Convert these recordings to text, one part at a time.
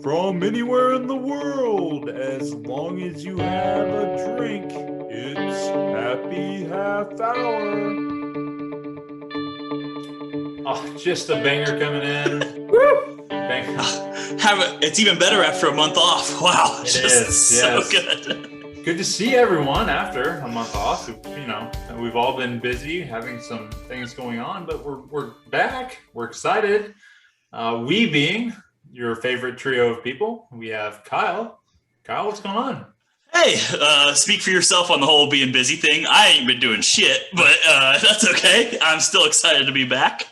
from anywhere in the world. As long as you have a drink, it's happy half hour. Oh, just a banger coming in. Woo! Banger. It's even better after a month off. Wow, It is, so yes. good. Good to see everyone after a month off. We've all been busy having some things going on, but we're back. We're excited. We being your favorite trio of people. We have Kyle. Kyle, what's going on? Hey, speak for yourself on the whole being busy thing. I ain't been doing shit, but that's okay. I'm still excited to be back.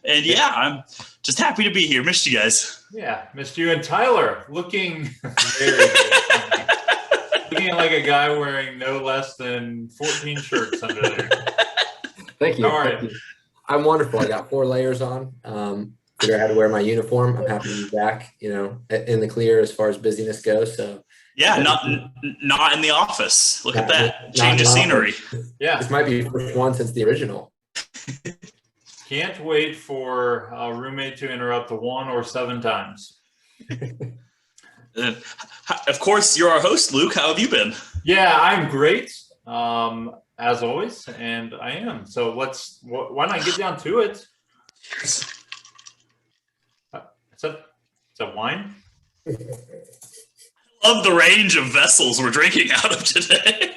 And yeah, I'm just happy to be here. Missed you guys. Yeah, missed you. And Tyler, looking very good. Looking like a guy wearing no less than 14 shirts under there. Thank you. How are Thank you? you. I'm wonderful. I got 4 layers on. Figured out how to wear my uniform. I'm happy to be back, in the clear as far as busyness goes. So Yeah, not in the office. Look at that. Not Change of in the scenery. office. Yeah, This might be the first one since the original. can't wait for a roommate to interrupt 1 or 7 times. Of course, you're our host, Luke. How have you been? Yeah, I'm great, as always, and I am. So why not get down to it? Cheers. Is that wine? Love the range of vessels we're drinking out of today.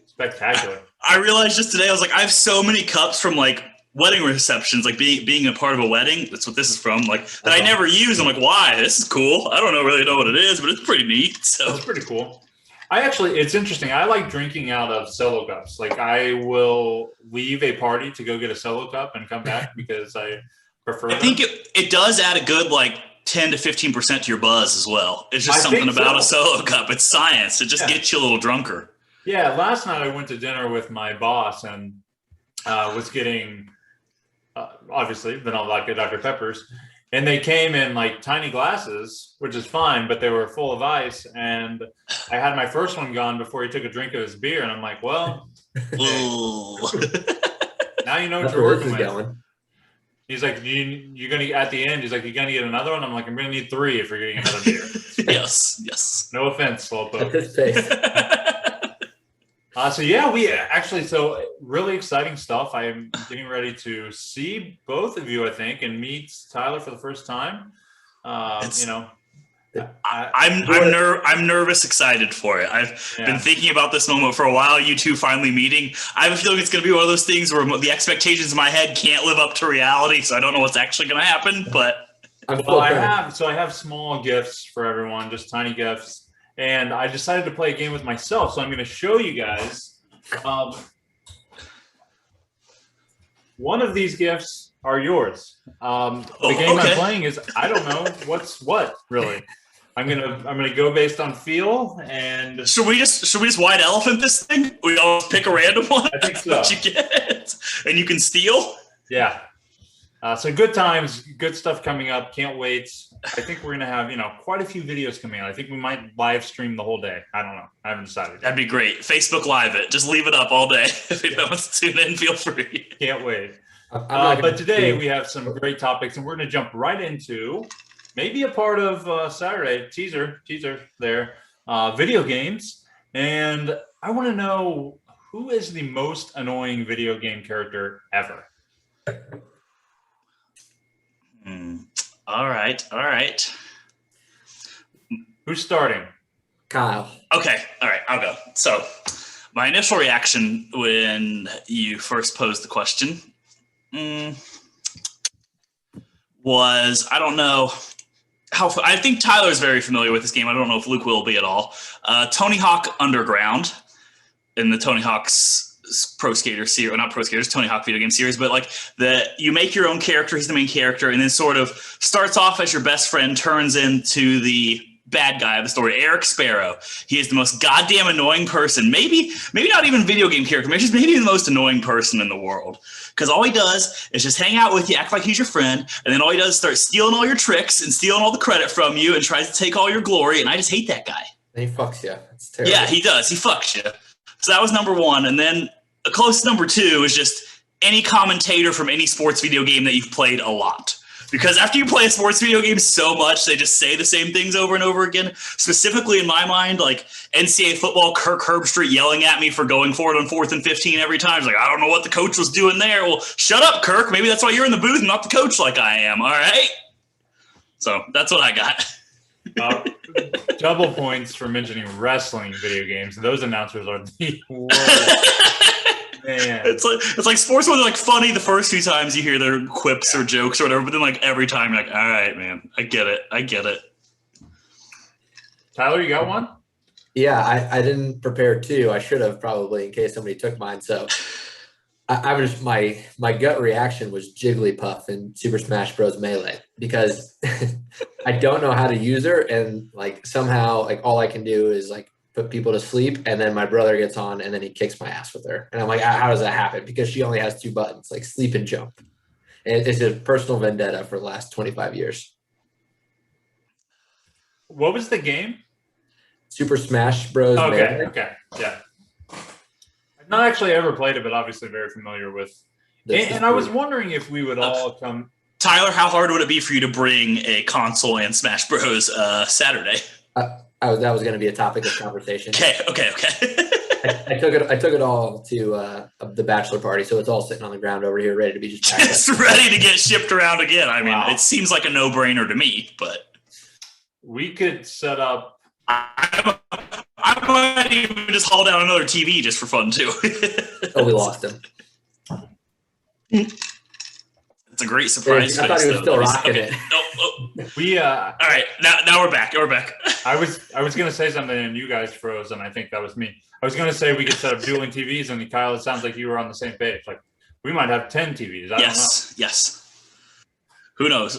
Spectacular. I realized just today, I was like, I have so many cups from wedding receptions, being a part of a wedding. That's what this is from. That I never use. I'm like, why? This is cool. I don't really know what it is, but it's pretty neat. So That's pretty cool. It's interesting. I like drinking out of solo cups. I will leave a party to go get a solo cup and come back because I prefer I think it does add a good 10 to 15% to your buzz as well. It's just I something think about so. a solo cup. It's science. It just gets you a little drunker. Yeah, last night I went to dinner with my boss and was getting, obviously, vanilla vodka Dr. Peppers. And they came in tiny glasses, which is fine, but they were full of ice. And I had my first one gone before he took a drink of his beer. And I'm like, well, Ooh. now you know what That's you're where working this is with. going. He's like, you're going to, at the end, he's like, you're going to get another one? I'm like, I'm going to need 3 if you're getting another beer. Yes. No offense, At Slowpoke. this pace. So really exciting stuff. I am getting ready to see both of you, I think, and meet Tyler for the first time. I'm nervous, excited for it. I've been thinking about this moment for a while. You two finally meeting. I have a feeling it's going to be one of those things where the expectations in my head can't live up to reality. So I don't know what's actually going to happen. But I have small gifts for everyone, just tiny gifts. And I decided to play a game with myself. So I'm going to show you guys. One of these gifts are yours. The game I'm playing is, I don't know what's what really. I'm gonna go based on feel. And should we just white elephant this thing? We all pick a random one. I think so. What you get, and you can steal. Yeah. So good times, good stuff coming up. Can't wait. I think we're gonna have quite a few videos coming out. I think we might live stream the whole day. I don't know. I haven't decided. That'd be great. Facebook Live it. Just leave it up all day. If anyone wants to tune in, feel free. Can't wait. But today we have some great topics, and we're going to jump right into maybe a part of Saturday teaser there, video games. And I want to know, who is the most annoying video game character ever? All right. Who's starting? Kyle. Okay. All right. I'll go. So my initial reaction when you first posed the question was, I don't know how, I think Tyler's very familiar with this game. I don't know if Luke will be at all. Tony Hawk Underground in the Tony Hawk's Pro Skater series, or not Pro Skaters, Tony Hawk video game series, but you make your own character, he's the main character, and then sort of starts off as your best friend, turns into the bad guy of the story, Eric Sparrow. He is the most goddamn annoying person. Maybe not even video game character, maybe the most annoying person in the world. Because all he does is just hang out with you, act like he's your friend, and then all he does is start stealing all your tricks and stealing all the credit from you and tries to take all your glory, and I just hate that guy. And he fucks you. It's terrible. Yeah, he does. He fucks you. So that was number 1. And then a close number 2 is just any commentator from any sports video game that you've played a lot. Because after you play a sports video game so much, they just say the same things over and over again. Specifically in my mind, like NCAA football, Kirk Herbstreit yelling at me for going for it on 4th and 15 every time. It's like, I don't know what the coach was doing there. Well, shut up, Kirk. Maybe that's why you're in the booth, not the coach like I am. All right. So that's what I got. Double points for mentioning wrestling video games. Those announcers are the worst. Man. It's like sports ones are like funny the first few times you hear their quips or jokes or whatever, but then like every time you're like, all right, man, I get it. Tyler, you got one? Yeah, I didn't prepare two. I should have probably in case somebody took mine. So I was my gut reaction was Jigglypuff in Super Smash Bros. Melee because I don't know how to use her, and like somehow like all I can do is like put people to sleep, and then my brother gets on and then he kicks my ass with her, and I'm like, how does that happen? Because she only has 2 buttons, like sleep and jump, and it's a personal vendetta for the last 25 years. What was the game? Super Smash Bros. Melee. Okay, yeah. I've not actually ever played it, but obviously very familiar with. And I was wondering if we would all come. Tyler, how hard would it be for you to bring a console and Smash Bros. Saturday? That was going to be a topic of conversation. Okay. I took it all to the bachelor party, so it's all sitting on the ground over here, ready to be just packed Just up. ready to get shipped around again. I mean, Wow. It seems like a no-brainer to me, but We could set up. I might even just haul down another TV just for fun too. Oh, we lost him. It's a great surprise. I thought he was face, still though. rocking Okay. it. Oh. We. All right, now we're back. We're back. I was going to say something, and you guys froze, and I think that was me. I was going to say we could set up dueling TVs, and Kyle, it sounds like you were on the same page. Like we might have 10 TVs. I don't know. Yes. Who knows?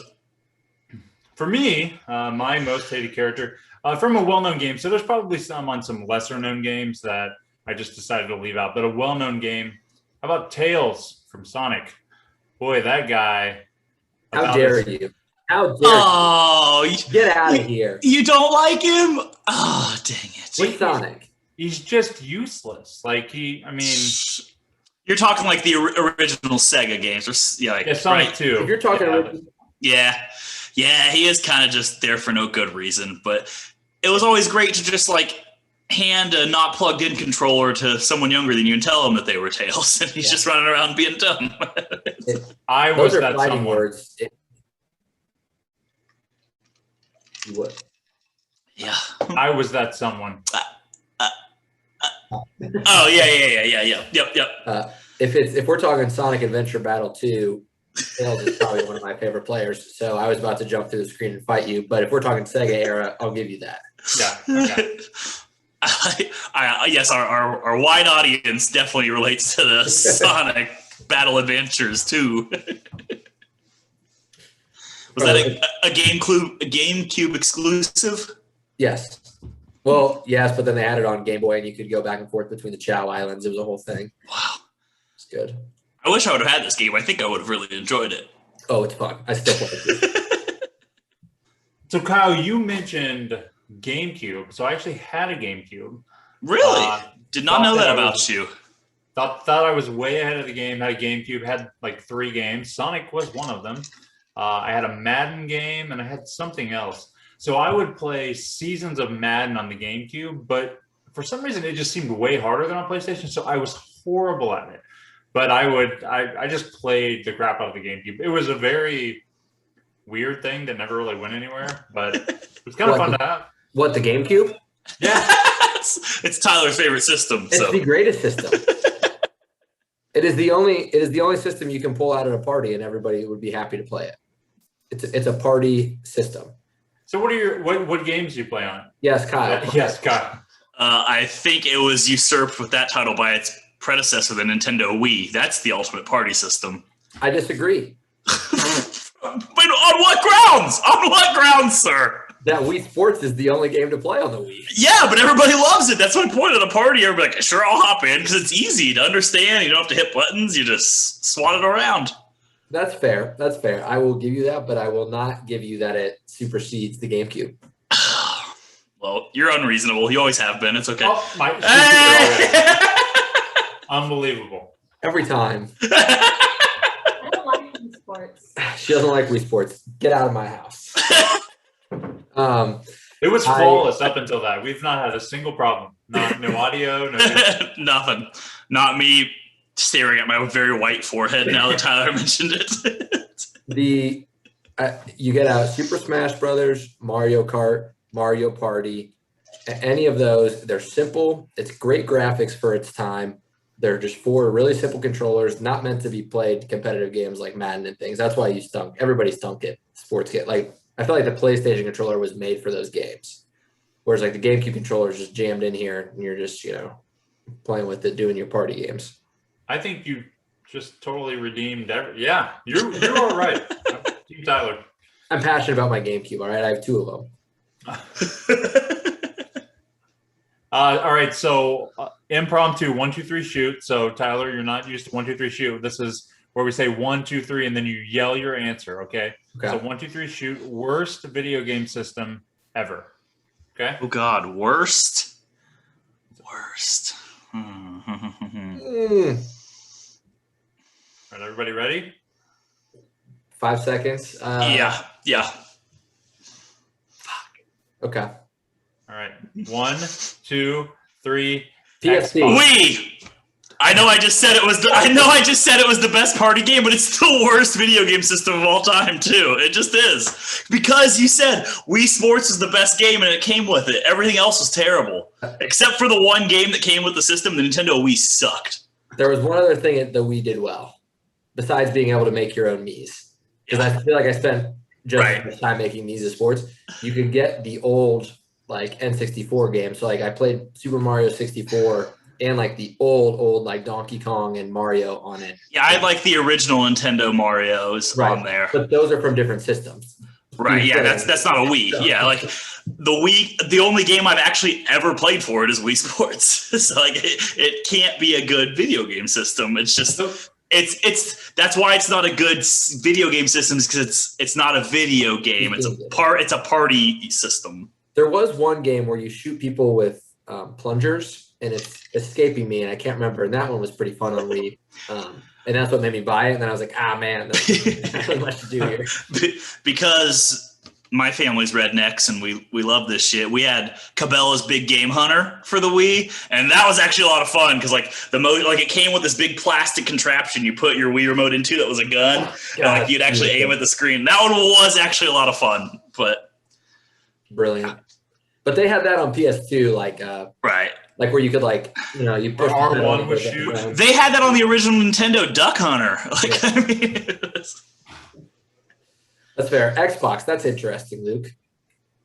For me, my most hated character from a well-known game. So there's probably some on some lesser-known games that I just decided to leave out. But a well-known game. How about Tails from Sonic? Boy, that guy. How dare you? How dare Oh, you? Get out of here. you don't like him? Oh, dang it. What's Sonic? He's just useless. Like You're talking like the original Sega games, or like Sonic right? 2. If you're talking Yeah, he is kind of just there for no good reason. But it was always great to just like hand a not plugged in controller to someone younger than you and tell them that they were Tails, and he's just running around being dumb. I was those are that fighting someone. words. What? Yeah. I was that someone. Oh yeah. Yep. If we're talking Sonic Adventure Battle 2, Tails is probably one of my favorite players. So I was about to jump through the screen and fight you, but if we're talking Sega era, I'll give you that. Yeah. Okay. Yes, our wide audience definitely relates to the Sonic Battle Adventures too. Was that a GameCube exclusive? Yes. Well, yes, but then they had it on Game Boy, and you could go back and forth between the Chow Islands. It was a whole thing. Wow. It's good. I wish I would have had this game. I think I would have really enjoyed it. Oh, it's fun. I still play it. So Kyle, you mentioned GameCube. So I actually had a GameCube. Really? Did not know that I about was- you. Thought I was way ahead of the game. Had a GameCube. Had like 3 games. Sonic was one of them. I had a Madden game and I had something else. So I would play seasons of Madden on the GameCube, but for some reason it just seemed way harder than on PlayStation. So I was horrible at it. But I just played the crap out of the GameCube. It was a very weird thing that never really went anywhere, but it was kind of fun to have. What, the GameCube? Yeah. It's Tyler's favorite system. It's So the greatest system. It is the only system you can pull out at a party, and everybody would be happy to play it. It's a party system. So what games do you play on? Yes, Kyle. Yes, Kyle. I think it was usurped with that title by its predecessor, the Nintendo Wii. That's the ultimate party system. I disagree. But on what grounds? On what grounds, sir? That Wii Sports is the only game to play on the Wii. Yeah, but everybody loves it. That's my point at a party. Everybody like, sure, I'll hop in because it's easy to understand. You don't have to hit buttons. You just swat it around. That's fair. That's fair. I will give you that, but I will not give you that it supersedes the GameCube. Well, you're unreasonable. You always have been. It's okay. Oh, my Unbelievable. Every time. I don't like these Sports. She doesn't like Wii Sports. Get out of my house. It was flawless up until that. We've not had a single problem. No audio, no video. Nothing. Not me staring at my very white forehead now that Tyler mentioned it. You get out Super Smash Brothers, Mario Kart, Mario Party, any of those. They're simple. It's great graphics for its time. They're just 4 really simple controllers, not meant to be played competitive games like Madden and things. That's why you stunk. Everybody stunk at sports kit. Like, I feel like the PlayStation controller was made for those games. Whereas like the GameCube controller is just jammed in here and you're just, playing with it, doing your party games. I think you just totally redeemed yeah, you're all right. Team Tyler. I'm passionate about my GameCube, all right? I have 2 of them. All right, so impromptu 1, 2, 3 shoot. So Tyler, you're not used to 1, 2, 3 shoot. This is where we say 1, 2, 3, and then you yell your answer. Okay. So 1, 2, 3 shoot. Worst video game system ever. Okay. Oh God, worst. All right, everybody ready? 5 seconds. Yeah. Okay. All right. 1, 2, 3. PSP. Xbox. Wii. I know I just said it was the best party game, but it's the worst video game system of all time too. It just is. Because you said Wii Sports is the best game and it came with it. Everything else was terrible. Except for the one game that came with the system, the Nintendo Wii sucked. There was one other thing that Wii did well, besides being able to make your own Miis. Because I feel like I spent just as much time making Miis of sports. You could get the old like N64 games. So like I played Super Mario 64 and like the old like Donkey Kong and Mario on it. Yeah, I like the original Nintendo Marios on there. But those are from different systems. Right, yeah, that's not a Wii. Yeah, like the Wii, the only game I've actually ever played for it is Wii Sports. So like it can't be a good video game system. It's just it's that's why it's not a good video game system, because it's not a video game. It's a party system. There was one game where you shoot people with plungers, and it's escaping me, and I can't remember. And that one was pretty fun on Wii. And that's what made me buy it. And then I was like, man, there's not really much to do here. Because my family's rednecks and we love this shit. We had Cabela's Big Game Hunter for the Wii, and that was actually a lot of fun because like it came with this big plastic contraption you put your Wii remote into that was a gun. And like you'd actually aim at the screen. That one was actually a lot of fun, but brilliant. But they had that on PS2, like right. Like where you could you push R1 would shoot. They had that on the original Nintendo Duck Hunter. Like I mean, that's fair. Xbox, that's interesting, Luke.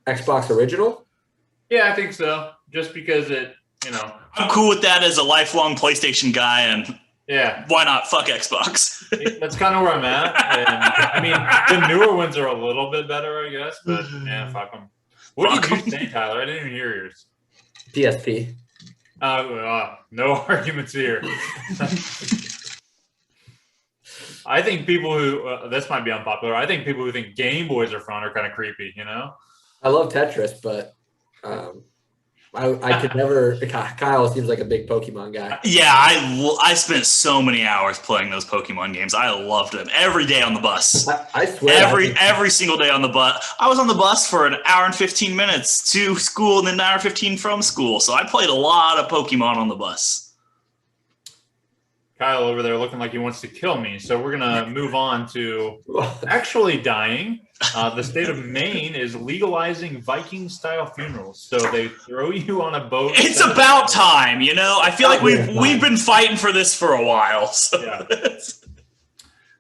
Xbox original? Yeah, I think so. Just because I'm cool with that as a lifelong PlayStation guy, and yeah, why not? Fuck Xbox. That's kind of where I'm at. And, I mean, the newer ones are a little bit better, I guess. But yeah, fuck them. What did you say, Tyler? I didn't even hear yours. PSP. No arguments here. I think people who this might be unpopular. I think people who think Game Boys are fun are kind of creepy. I love Tetris, but I could never. Kyle seems like a big Pokemon guy. Yeah, I spent so many hours playing those Pokemon games. I loved them every day on the bus. I swear, every single day on the bus. I was on the bus for an hour and 15 minutes to school, and then an hour and 15 from school. So I played a lot of Pokemon on the bus. Kyle over there looking like he wants to kill me. So we're gonna move on to actually dying. The state of Maine is legalizing Viking-style funerals. So they throw you on a boat. It's about time, I feel like we've been fighting for this for a while. So. Yeah.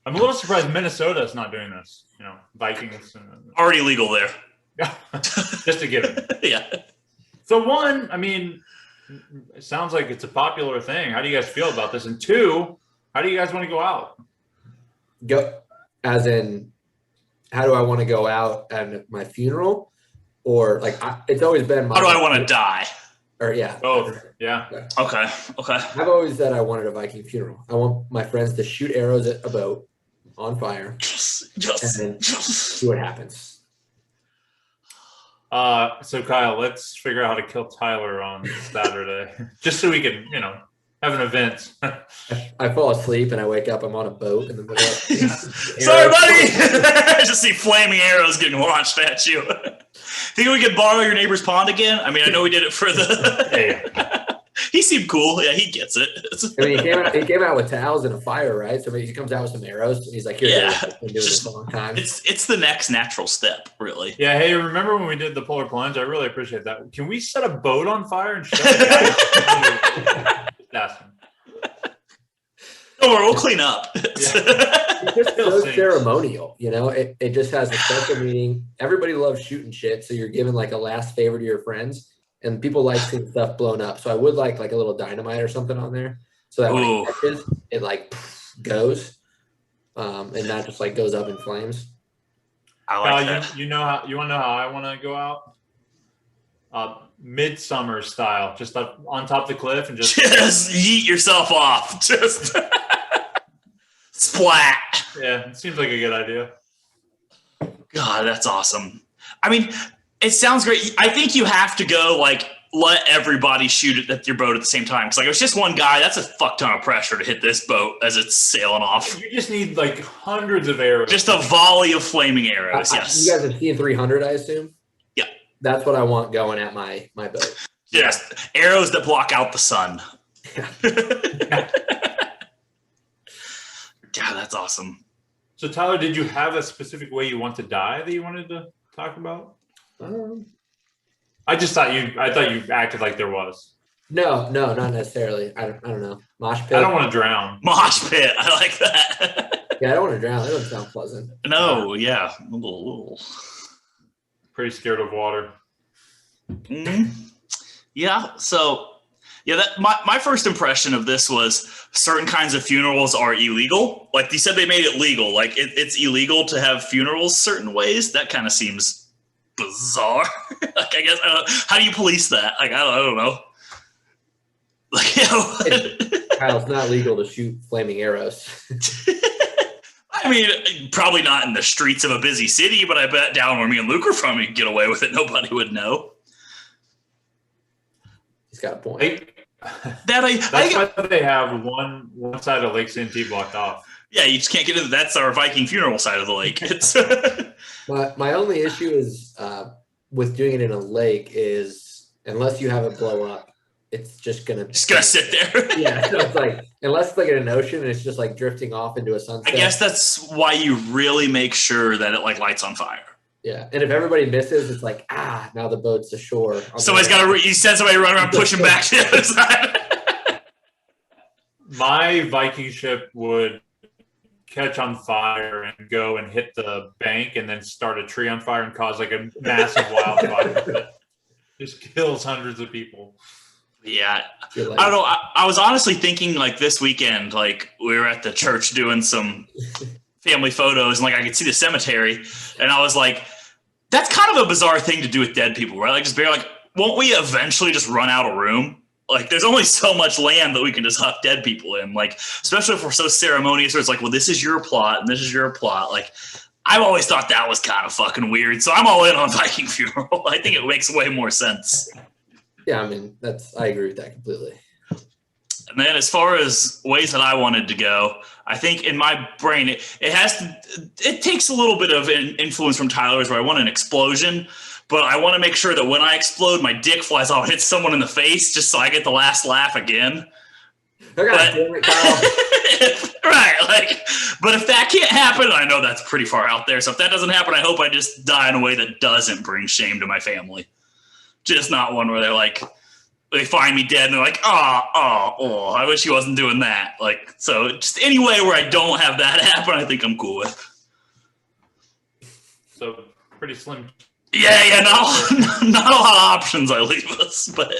I'm a little surprised Minnesota is not doing this. Vikings already legal there. Just a given. Yeah. So one, it sounds like it's a popular thing. How do you guys feel about this? And two, how do you guys want to go out? Go, as in, how do I want to go out at my funeral? Or it's always been my. How do I want to die? Or yeah. Both. Yeah. Okay. I've always said I wanted a Viking funeral. I want my friends to shoot arrows at a boat on fire. And then see what happens. So Kyle, let's figure out how to kill Tyler on Saturday, just so we can, having events. I fall asleep and I wake up. I'm on a boat in the middle of. Sorry, buddy. I just see flaming arrows getting launched at you. Think we could borrow your neighbor's pond again? I mean, I know we did it for the. Yeah. He seemed cool. Yeah, he gets it. I mean, he came out with towels and a fire, right? So he comes out with some arrows and he's like, "Here, Yeah. I've been doing this a long time." It's the next natural step, really. Yeah. Hey, remember when we did the polar plunge? I really appreciate that. Can we set a boat on fire and shut it down? That's Don't worry, we'll clean up. It's just so ceremonial, you know. It just has a special meaning. Everybody loves shooting shit, so you're giving like a last favor to your friends, and people like seeing stuff blown up. So I would like a little dynamite or something on there, so that when it catches, it like goes, and not just like goes up in flames. I like that. You know how you want to know how I want to go out? Midsummer style, just up on top of the cliff and just yeet yourself off. Just splat. Yeah, it seems like a good idea. God, that's awesome. I mean, it sounds great. I think you have to go like let everybody shoot it at your boat at the same time. Because like if it's just one guy, that's a fuck ton of pressure to hit this boat as it's sailing off. You just need like hundreds of arrows. Just a volley of flaming arrows. Yes. You guys have seen 300, I assume. Yeah. That's what I want going at my boat. Yes, arrows that block out the sun. God, that's awesome. So Tyler, did you have a specific way you want to die that you wanted to talk about? I thought you acted like there was. No, not necessarily. I don't know. Mosh pit. I don't want to drown. Mosh pit. I like that. Yeah, I don't want to drown. That doesn't sound pleasant. No, yeah. A little. Pretty scared of water. Mm-hmm. Yeah. So, yeah, that my first impression of this was certain kinds of funerals are illegal. Like you said, they made it legal. Like it's illegal to have funerals certain ways. That kind of seems bizarre. Like I guess how do you police that? Like I don't know. Like Kyle, it's not legal to shoot flaming arrows. I mean, probably not in the streets of a busy city, but I bet down where me and Luke are from, you could get away with it. Nobody would know. He's got a point. That's why they have one side of Lake Santee blocked off. Yeah, you just can't get into. That's our Viking funeral side of the lake. It's my only issue is with doing it in a lake is unless you have it blow up, it's just gonna sit there. Yeah, so it's like unless it's like in an ocean and it's just like drifting off into a sunset. I guess that's why you really make sure that it like lights on fire. Yeah, and if everybody misses, it's like now the boat's ashore. Somebody's got to. You send somebody to run around pushing back to the other side. My Viking ship would catch on fire and go and hit the bank and then start a tree on fire and cause like a massive wildfire that just kills hundreds of people. Yeah, I don't know. I was honestly thinking like this weekend, like we were at the church doing some family photos and like I could see the cemetery and I was like, that's kind of a bizarre thing to do with dead people, right? Like just be like, won't we eventually just run out of room? Like there's only so much land that we can just huck dead people in. Like, especially if we're so ceremonious where it's like, well, this is your plot and this is your plot. Like I've always thought that was kind of fucking weird. So I'm all in on Viking funeral. I think it makes way more sense. Yeah, I mean, I agree with that completely. And then as far as ways that I wanted to go, I think in my brain, it takes a little bit of an influence from Tyler's where I want an explosion, but I want to make sure that when I explode, my dick flies off and hits someone in the face just so I get the last laugh again. Damn it, Kyle. Right. Like, but if that can't happen, I know that's pretty far out there. So if that doesn't happen, I hope I just die in a way that doesn't bring shame to my family. Just not one where they're like, they find me dead and they're like, oh, I wish he wasn't doing that. Like, so just any way where I don't have that happen, I think I'm cool with. So pretty slim. Yeah, not a lot of options I leave us, but.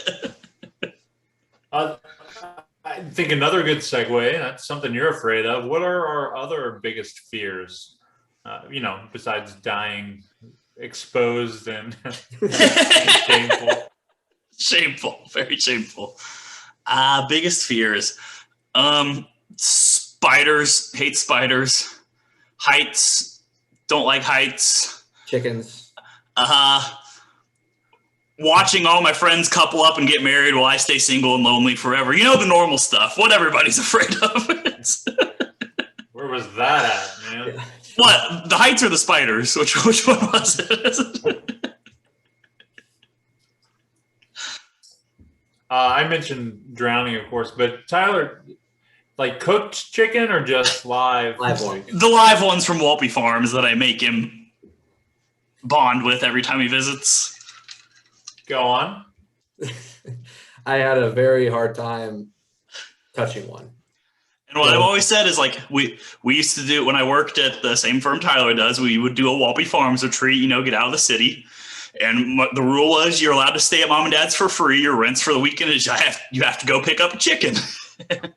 I think another good segue, and that's something you're afraid of. What are our other biggest fears? Besides dying exposed and shameful. Shameful, very shameful. Biggest fears. Spiders, hate spiders. Heights, don't like heights. Chickens. watching all my friends couple up and get married while I stay single and lonely forever. You know, the normal stuff. What everybody's afraid of. Where was that at, man? Yeah. What? The heights or the spiders? Which one was it? I mentioned drowning, of course, but Tyler, like cooked chicken or just live? Live one. The live ones from Walpy Farms that I make him bond with every time he visits. Go on. I had a very hard time touching one. And what I've always said is like we used to do when I worked at the same firm Tyler does. We would do a Walpy Farms retreat, get out of the city. And the rule was you're allowed to stay at mom and dad's for free. Your rents for the weekend is you have to go pick up a chicken. And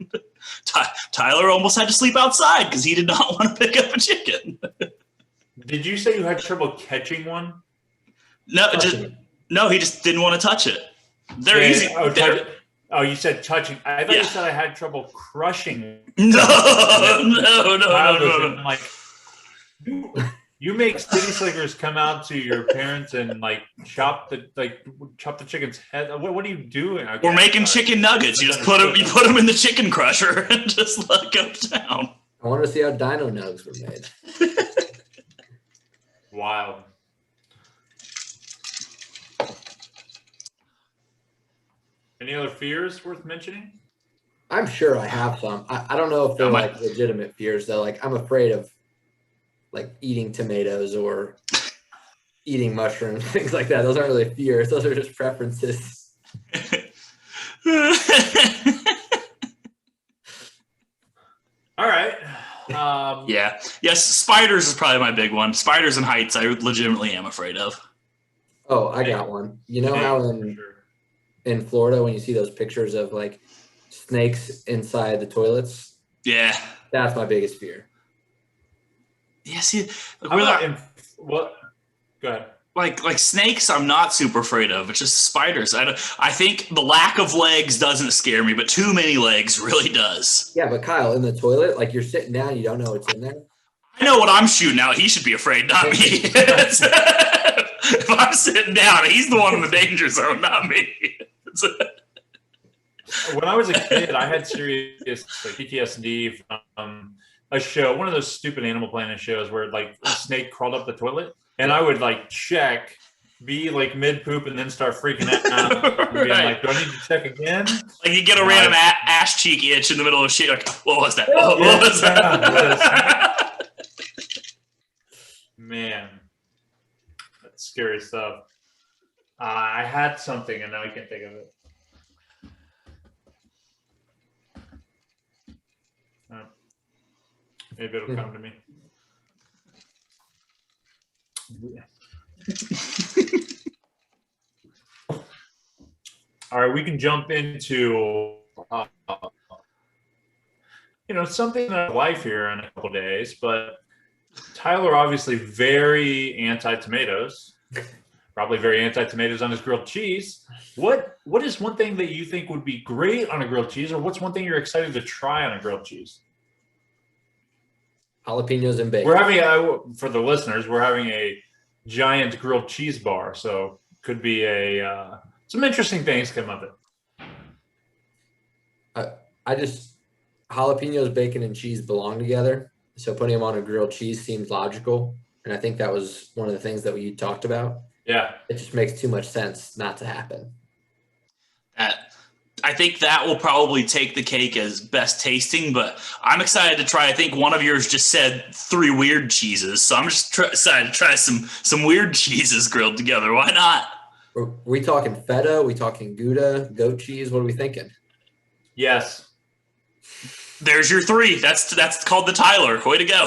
Tyler almost had to sleep outside because he did not want to pick up a chicken. Did you say you had trouble catching one? No, he just didn't want to touch it. They're easy. Oh, you said touching. I thought Yeah. you said I had trouble crushing. No. I'm like, you make city slickers come out to your parents and like chop the chicken's head. What are you doing? Okay, We're making sorry. chicken nuggets. You just put them in the chicken crusher and just let it go down. I want to see how dino nugs were made. Wild. Any other fears worth mentioning? I'm sure I have some. I don't know if they're like legitimate fears though. Like I'm afraid of like eating tomatoes or eating mushrooms, things like that. Those aren't really fears. Those are just preferences. All right. Yeah. Yes, spiders is probably my big one. Spiders and heights I legitimately am afraid of. Oh, I got one. You know how in Florida when you see those pictures of like snakes inside the toilets? Yeah. That's my biggest fear. Yeah, see, How about what? Go ahead. like snakes I'm not super afraid of. It's just spiders. I think the lack of legs doesn't scare me, but too many legs really does. Yeah, but Kyle, in the toilet, like you're sitting down, you don't know what's in there. I know what I'm shooting out. He should be afraid, not me. If I'm sitting down, he's the one in the danger zone, not me. When I was a kid, I had serious PTSD from a show, one of those stupid Animal Planet shows where like a snake crawled up the toilet, and I would like check, be like mid poop, and then start freaking out, and being like, "Do I need to check again?" Like you get a random ass cheek itch in the middle of shit. Like, what was that? What was that? Man, that's scary stuff. I had something, and now I can't think of it. Maybe it'll come to me. All right, we can jump into something in our life here in a couple of days, but Tyler obviously very anti-tomatoes, probably very anti-tomatoes on his grilled cheese. What is one thing that you think would be great on a grilled cheese, or what's one thing you're excited to try on a grilled cheese? Jalapenos and bacon. We're having for the listeners, we're having a giant grilled cheese bar, so could be some interesting things come of it. I just jalapenos, bacon, and cheese belong together. So putting them on a grilled cheese seems logical. And I think that was one of the things that we talked about. Yeah. It just makes too much sense not to happen. I think that will probably take the cake as best tasting, but I'm excited to try. I think one of yours just said 3 weird cheeses. So I'm just excited to try some weird cheeses grilled together. Why not? Are we talking feta? Are we talking Gouda, goat cheese? What are we thinking? Yes. There's your 3. That's called the Tyler. Way to go.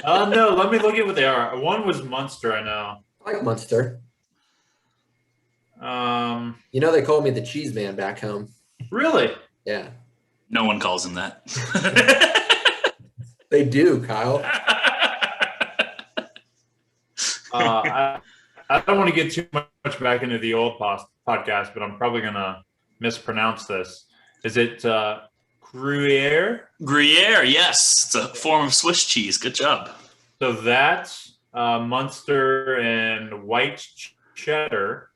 No, let me look at what they are. One was Munster, I know. I like Munster. They call me the cheese man back home. Really? Yeah. No one calls him that. They do, Kyle. I don't want to get too much back into the old podcast, but I'm probably going to mispronounce this. Is it Gruyere? Gruyere, yes. It's a form of Swiss cheese. Good job. So that's Munster and white cheddar.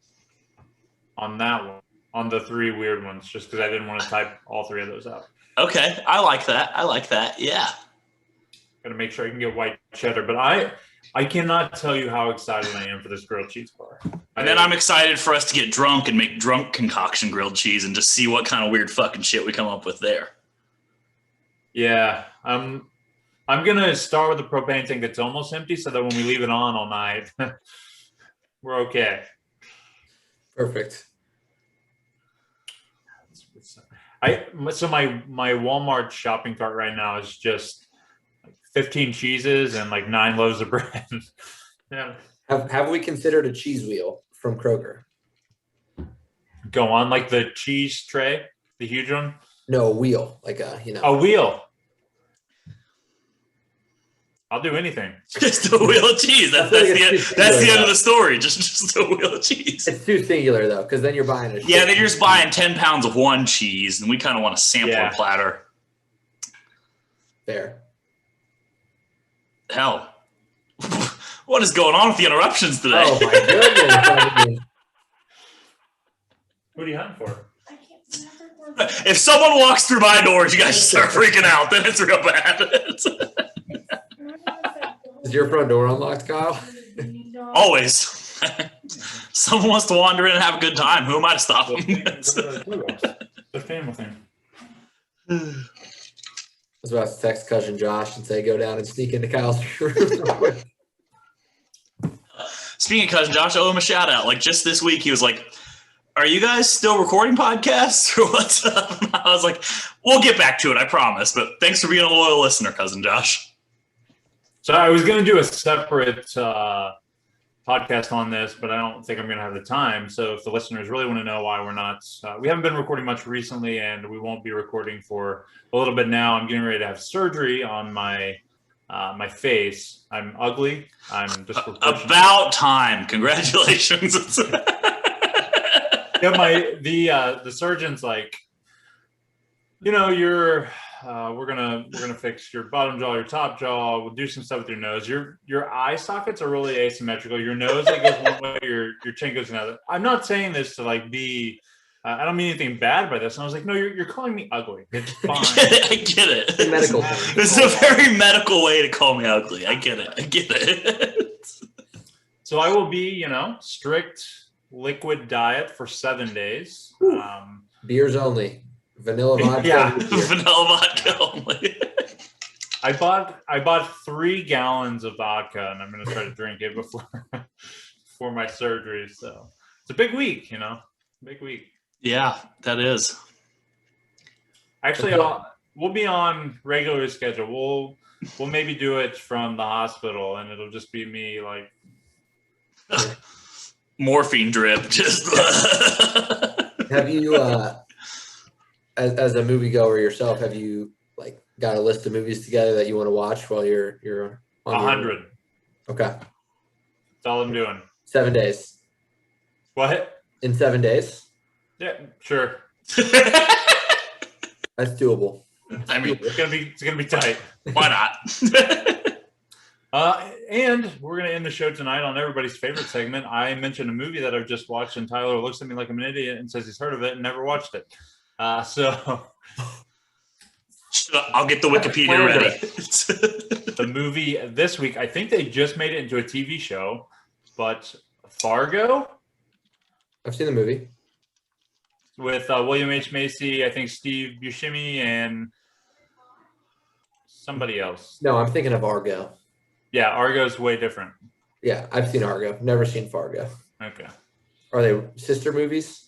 on that one, on the 3 weird ones, just because I didn't want to type all 3 of those out. Okay, I like that. Yeah. Got to make sure I can get white cheddar, but I cannot tell you how excited I am for this grilled cheese bar. And then I'm excited for us to get drunk and make drunk concoction grilled cheese and just see what kind of weird fucking shit we come up with there. Yeah, I'm gonna start with the propane tank that's almost empty, so that when we leave it on all night, we're okay. Perfect. So my Walmart shopping cart right now is just 15 cheeses and like 9 loaves of bread. Yeah. Have we considered a cheese wheel from Kroger? Go on, like the cheese tray, the huge one. No, a wheel, like A wheel. I'll do anything. Just a wheel of cheese. That's the end of the story. Just a wheel of cheese. It's too singular though, because then you're buying a. Yeah, then you're just buying 10 pounds of one cheese, and we kind of want a sampler platter. Fair. Hell, what is going on with the interruptions today? Oh my goodness! I mean, What are you hunting for? I can't remember. If someone walks through my doors, you guys start freaking out. Then it's real bad. is your front door unlocked, Kyle? Always. Someone wants to wander in and have a good time. Who am I to stop them? The family thing. I was about to text cousin Josh and say go down and sneak into Kyle's room real quick. Speaking of cousin Josh, I owe him a shout out. Like just this week, he was like, "Are you guys still recording podcasts or what's up?" And I was like, "We'll get back to it, I promise." But thanks for being a loyal listener, cousin Josh. So I was going to do a separate podcast on this, but I don't think I'm going to have the time. So if the listeners really want to know why we're not, we haven't been recording much recently, and we won't be recording for a little bit now. I'm getting ready to have surgery on my my face. I'm ugly. I'm just about time. Congratulations. Yeah, the surgeon's like, you know, you're we're gonna fix your bottom jaw, your top jaw. We'll do some stuff with your nose. Your eye sockets are really asymmetrical. Your nose like goes one way, your chin goes another. I'm not saying this to like be. I don't mean anything bad by this. And I was like, no, you're calling me ugly. It's fine. I get it. It's a medical thing. It's a very medical way to call me ugly. I get it. So I will be, you know, strict liquid diet for 7 days. Beers only. Vanilla vodka. Yeah. Vanilla vodka only. I bought 3 gallons of vodka, and I'm gonna try to drink it before my surgery. So it's a big week, you know, big week. Yeah, that is. Actually, we'll be on regular schedule. We'll maybe do it from the hospital, and it'll just be me like morphine drip. Just Have you, as a moviegoer yourself, have you like got a list of movies together that you want to watch while you're on 100. Okay. That's all I'm doing. 7 days. What? In 7 days? Yeah, sure. That's doable. I mean, It's gonna be tight. why not? And we're gonna end the show tonight on everybody's favorite segment. I mentioned a movie that I've just watched, and Tyler looks at me like I'm an idiot and says he's heard of it and never watched it. So I'll get the Wikipedia ready. the movie this week, I think they just made it into a TV show, but Fargo I've seen the movie. with William H. Macy, I think Steve Buscemi, and somebody else. No, I'm thinking of Argo. Yeah, Argo's way different. Yeah, I've seen Argo. Never seen Fargo. Okay. Are they sister movies?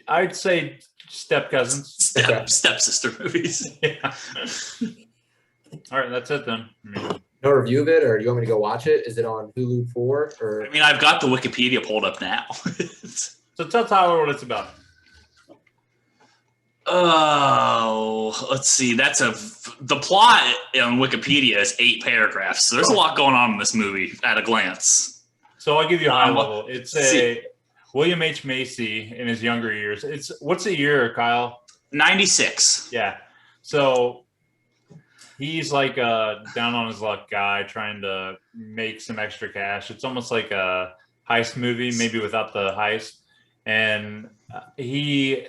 I'd say step cousins. Stepsister movies. Yeah. All right, that's it then. No review of it, or do you want me to go watch it? Is it on Hulu 4? Or I mean, I've got the Wikipedia pulled up now. So tell Tyler what it's about. Oh, let's see. The plot on Wikipedia is 8 paragraphs. So there's a lot going on in this movie at a glance. So I'll give you a high level. It's William H. Macy in his younger years. What's the year, Kyle? 96. Yeah. So he's like a down on his luck guy trying to make some extra cash. It's almost like a heist movie, maybe without the heist, and he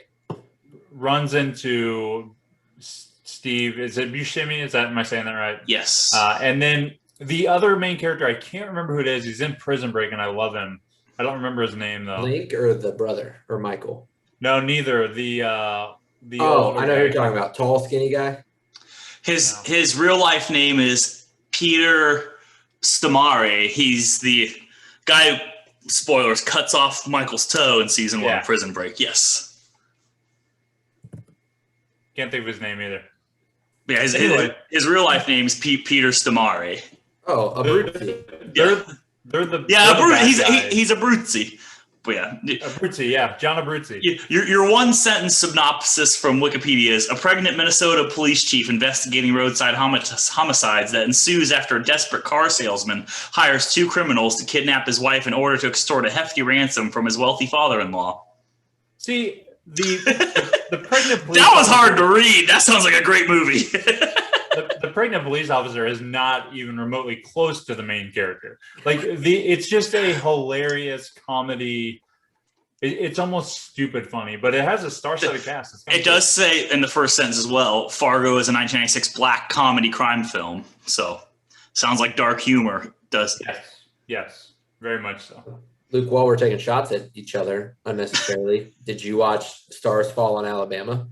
runs into Steve. Is it Buscemi? Am I saying that right? Yes. And then the other main character, I can't remember who it is. He's in Prison Break, and I love him. I don't remember his name though. Link or the brother or Michael? No, neither. The Oh, older I know who guy. you're talking about. Tall, skinny guy. His real life name is Peter Stamare. He's the guy, spoilers, cuts off Michael's toe in season 1 of Prison Break. Yes. Can't think of his name either. Yeah, Anyway. his real life name is Peter Stamare. Oh, Abruzzi. They're the Yeah, they're the bad guys. he's Abruzzi. But yeah. Abruzzi, yeah, John Abruzzi. Your one sentence synopsis from Wikipedia is a pregnant Minnesota police chief investigating roadside homicides that ensues after a desperate car salesman hires 2 criminals to kidnap his wife in order to extort a hefty ransom from his wealthy father-in-law. See, the pregnant police That was officer- hard to read. That sounds like a great movie. the pregnant police officer is not even remotely close to the main character. Like it's just a hilarious comedy. It's almost stupid funny, but it has a star-studded cast. It's kinda It does say in the first sentence as well, Fargo is a 1996 black comedy crime film. So sounds like dark humor does. cool. Yes, very much so. Luke, while we're taking shots at each other unnecessarily, did you watch Stars Fall on Alabama?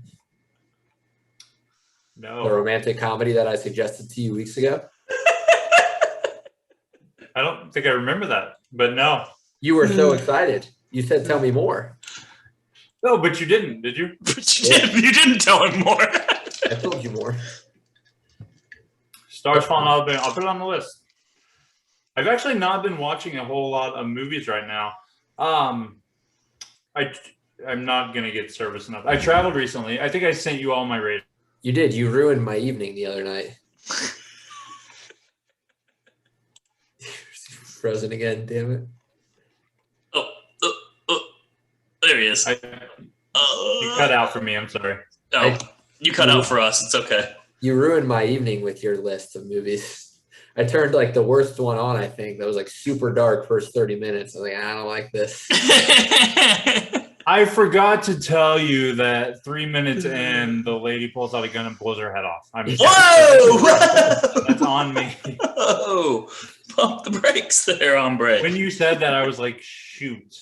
The No, romantic comedy that I suggested to you weeks ago? I don't think I remember that, but no. You were so excited. You said, tell me more. No, but you didn't, did you? But you didn't tell him more. I told you more. Stars Falling Alabama. I'll put it on the list. I've actually not been watching a whole lot of movies right now. I'm not gonna get service enough. I traveled recently. I think I sent you all my ratings. You did. You ruined my evening the other night. Frozen again, damn it. There he is. You cut out for me. I'm sorry. Oh, you cut out for us. It's okay. You ruined my evening with your list of movies. I turned like the worst one on, I think. That was like super dark first 30 minutes. I was like, I don't like this. I forgot to tell you that 3 minutes in, the lady pulls out a gun and blows her head off. I'm sorry. Whoa! That's on me. Oh, pump the brakes there, hombre. When you said that, I was like, shoot.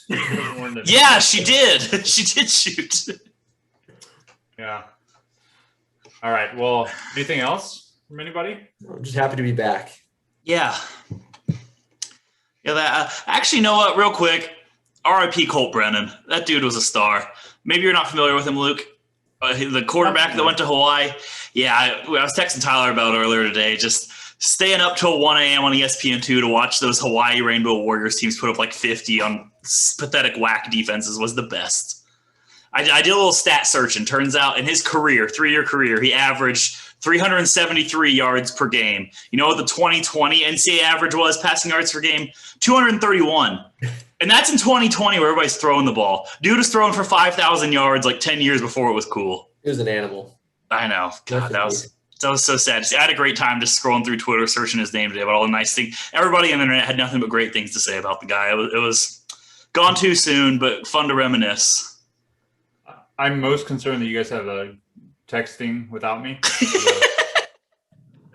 Yeah, she did. She did shoot. Yeah. All right. Well, anything else from anybody? I'm just happy to be back. Yeah. Yeah. That actually, you know what? Real quick, R.I.P. Colt Brennan. That dude was a star. Maybe you're not familiar with him, Luke. The quarterback that went to Hawaii. Yeah, I was texting Tyler about it earlier today. Just staying up till 1 a.m. on ESPN2 to watch those Hawaii Rainbow Warriors teams put up like 50 on pathetic whack defenses was the best. I did a little stat search, and turns out in his career, 3-year career, he averaged 373 yards per game. You know what the 2020 NCAA average was, passing yards per game? 231. And that's in 2020 where everybody's throwing the ball. Dude was throwing for 5,000 yards like 10 years before it was cool. He was an animal. I know. God, That's that was so sad. I had a great time just scrolling through Twitter, searching his name today about all the nice things. Everybody on the internet had nothing but great things to say about the guy. It was gone too soon, but fun to reminisce. I'm most concerned that you guys have a texting without me.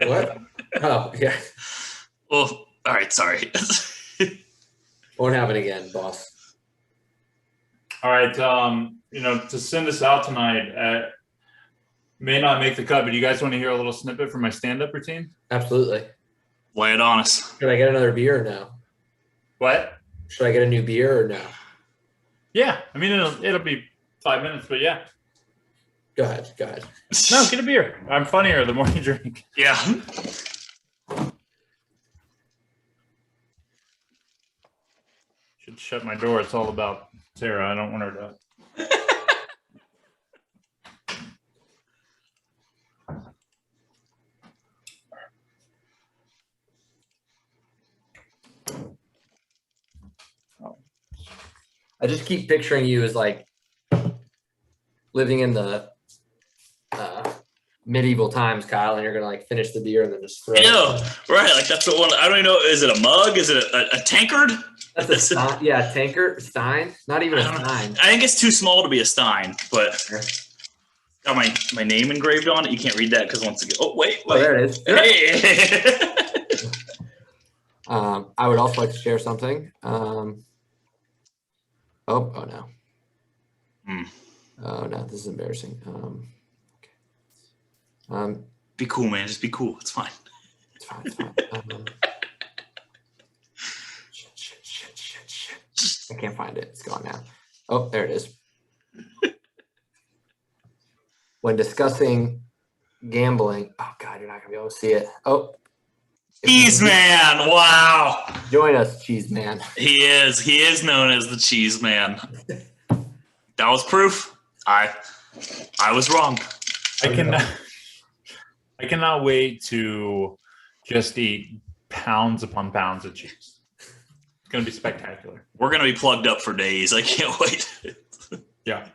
What? Oh, yeah. Well, all right, sorry. Won't happen again, boss. All right. To send us out tonight, may not make the cut, but you guys want to hear a little snippet from my stand-up routine? Absolutely. Lay it on us. Should I get another beer or no? What? Should I get a new beer or no? Yeah. I mean, it'll be 5 minutes, but yeah. Go ahead. Go ahead. No, get a beer. I'm funnier the more you drink. Yeah. Should shut my door. It's all about Sarah. I don't want her to. I just keep picturing you as like living in the medieval times, Kyle, and you're gonna like finish the beer and then just throw I know, it. right? Like that's the one. I don't even know. Is it a mug? Is it a tankard? That's a Stein. Yeah, tanker Stein. Not even a Stein. I think it's too small to be a Stein, but got my name engraved on it. You can't read that because once again. Oh wait. Oh, there it is. Hey. I would also like to share something. Oh no. Oh no, this is embarrassing. Be cool, man. Just be cool. It's fine. It's fine. It's fine. Shit. I can't find it. It's gone now. Oh, there it is. When discussing gambling, oh God, you're not gonna be able to see it. Oh, Cheese Man. Wow. Join us, Cheese Man. He is known as the Cheese Man. That was proof. I was wrong. I cannot wait to just eat pounds upon pounds of cheese. It's going to be spectacular. We're going to be plugged up for days. I can't wait. Yeah.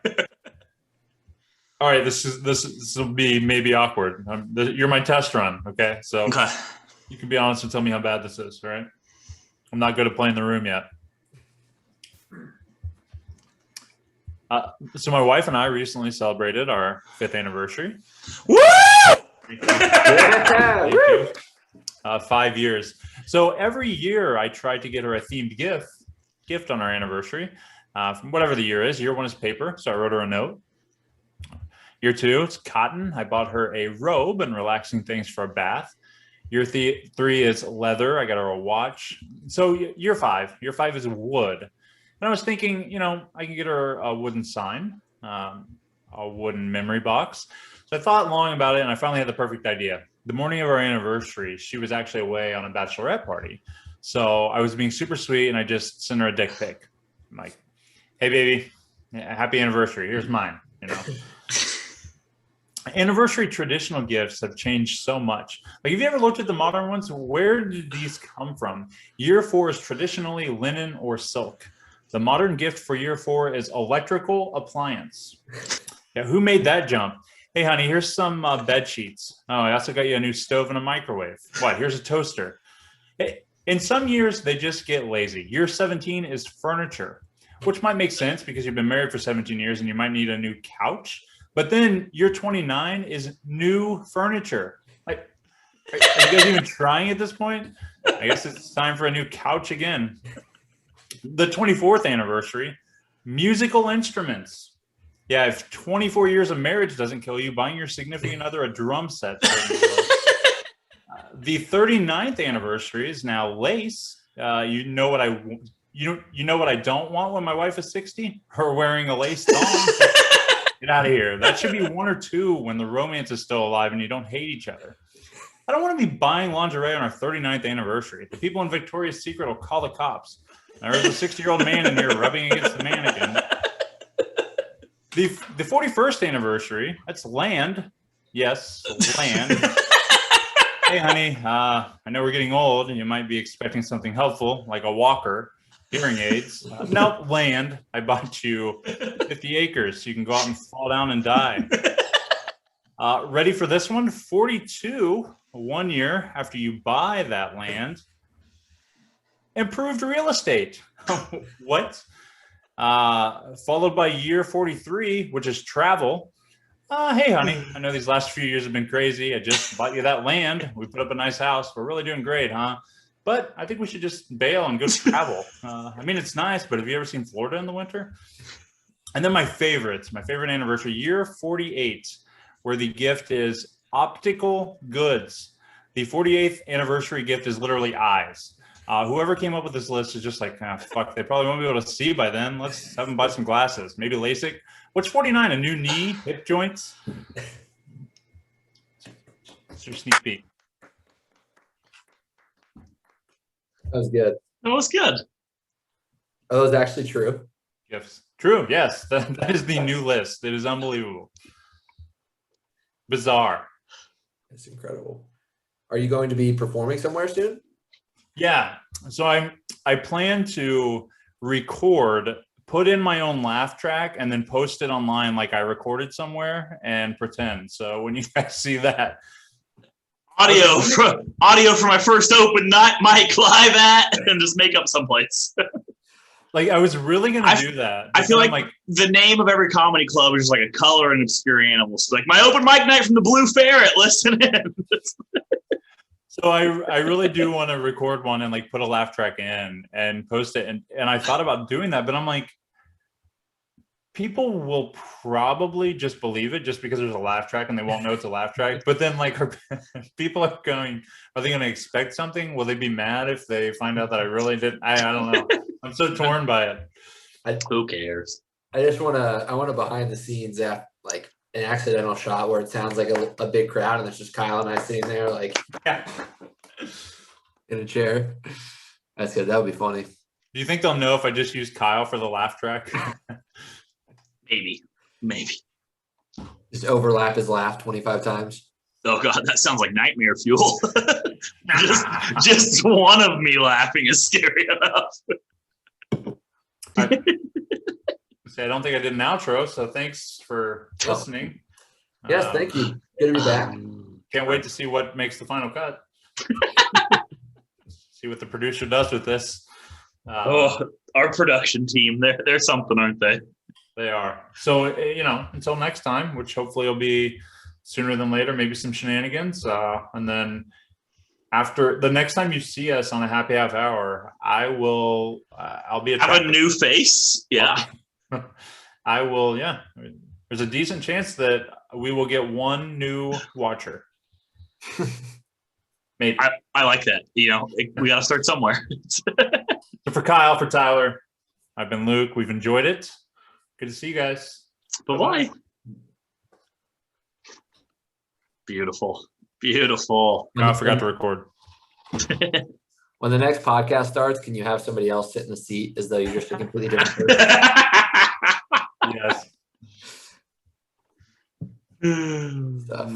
All right. This will be maybe awkward. You're my test run. Okay. So Okay. you can be honest and tell me how bad this is. All right. I'm not good at playing the room yet. So my wife and I recently celebrated our 5th anniversary. Woo! Yeah. Thank you. 5 years. So every year I try to get her a themed gift on our anniversary, from whatever the year is. Year 1 is paper, so I wrote her a note. Year 2, it's cotton. I bought her a robe and relaxing things for a bath. Year 3 is leather. I got her a watch. So year 5 is wood. And I was thinking, I can get her a wooden sign, a wooden memory box. So I thought long about it, and I finally had the perfect idea. The morning of our anniversary, she was actually away on a bachelorette party. So I was being super sweet, and I just sent her a dick pic. I'm like, hey, baby, happy anniversary. Here's mine, Anniversary traditional gifts have changed so much. Like, have you ever looked at the modern ones? Where did these come from? Year 4 is traditionally linen or silk. The modern gift for year 4 is electrical appliance. Yeah, who made that jump? Hey, honey, here's some bed sheets. Oh, I also got you a new stove and a microwave. What? Here's a toaster. In some years, they just get lazy. Year 17 is furniture, which might make sense because you've been married for 17 years and you might need a new couch. But then year 29 is new furniture. Like, are you guys even trying at this point? I guess it's time for a new couch again. The 24th anniversary, musical instruments. Yeah, if 24 years of marriage doesn't kill you, buying your significant other a drum set. The 39th anniversary is now lace. You know what I don't want when my wife is 60? Her wearing a lace thong. Get out of here. That should be 1 or 2 when the romance is still alive and you don't hate each other. I don't want to be buying lingerie on our 39th anniversary. The people in Victoria's Secret will call the cops. There's a 60-year-old man in here rubbing against the mannequin. The 41st anniversary, that's land. Yes, land. Hey, honey, I know we're getting old and you might be expecting something helpful like a walker, hearing aids. No, land. I bought you 50 acres so you can go out and fall down and die. Ready for this one? 42, 1 year after you buy that land. Improved real estate. What? Followed by year 43, which is travel. Hey, honey, I know these last few years have been crazy. I just bought you that land. We put up a nice house. We're really doing great, huh? But I think we should just bail and go travel. I mean, it's nice, but have you ever seen Florida in the winter? And then my favorite anniversary, year 48, where the gift is optical goods. The 48th anniversary gift is literally eyes. Whoever came up with this list is just like, fuck, they probably won't be able to see by then. Let's have them buy some glasses, maybe LASIK. What's 49? A new knee, hip joints? It's your sneak peek. That was good. That was good. Oh, that was actually true. Gifts. True, yes. That is the new list. It is unbelievable. Bizarre. It's incredible. Are you going to be performing somewhere soon? Yeah. So I plan to record, put in my own laugh track, and then post it online like I recorded somewhere and pretend. So when you guys see that, Audio for my first open night mic live at and just make up someplace. Like I was really gonna do that. I but feel then like, I'm the name of every comedy club is just like a color and obscure animals. Like my open mic night from the Blue Ferret. Listen in. so I really do want to record one and like put a laugh track in and post it. And I thought about doing that, but I'm like, people will probably just believe it just because there's a laugh track and they won't know it's a laugh track. But then like people are they going to expect something? Will they be mad if they find out that I really did? I don't know. I'm so torn by it. Who cares? I want a behind the scenes like an accidental shot where it sounds like a big crowd and there's just Kyle and I sitting there like in a chair. That's good. That would be funny. Do you think they'll know if I just use Kyle for the laugh track? Maybe. Just overlap his laugh 25 times. Oh God, that sounds like nightmare fuel. just one of me laughing is scary enough. I don't think I did an outro, so thanks for listening. Yes, thank you. Good to be back. Can't wait to see what makes the final cut. See what the producer does with this. Our production team, they're something, aren't they? They are. So, until next time, which hopefully will be sooner than later, maybe some shenanigans. And then after the next time you see us on a happy half hour, I'll be have a new face. Yeah. I will. Yeah. There's a decent chance that we will get one new watcher. Maybe. I like that. We got to start somewhere. So for Kyle, for Tyler, I've been Luke. We've enjoyed it. Good to see you guys. Bye-bye. Beautiful. Beautiful. I forgot to record. When the next podcast starts, can you have somebody else sit in the seat as though you're just a completely different person? Yes. Stuff.